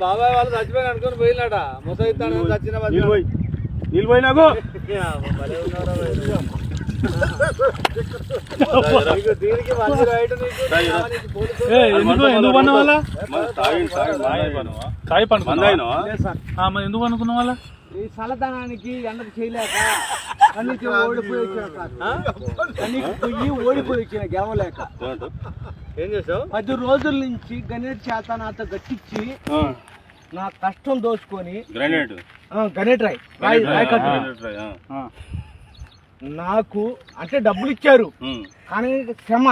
బాబాయ్ వాళ్ళు చచ్చిపోయి అనుకుని పోయినాట ముసైతాను చచ్చిన నీళ్ళు పోయి నాకు ఎందుకు పన్న వాళ్ళ తాయి పండుకున్నా ఎందుకు అనుకున్న వాళ్ళ ఈ చల్లదనానికి ఎండకు చేయలేక కన్నీకి ఓడిపోయి వచ్చిన గెలవలేక ఏం చేసావు 10 రోజుల నుంచి గణేట్ చేత నాతో గట్టించి నా కష్టం దోచుకొని గణేట్ రాయ్ నాకు అంటే డబ్బులు ఇచ్చారు కానీ క్షమ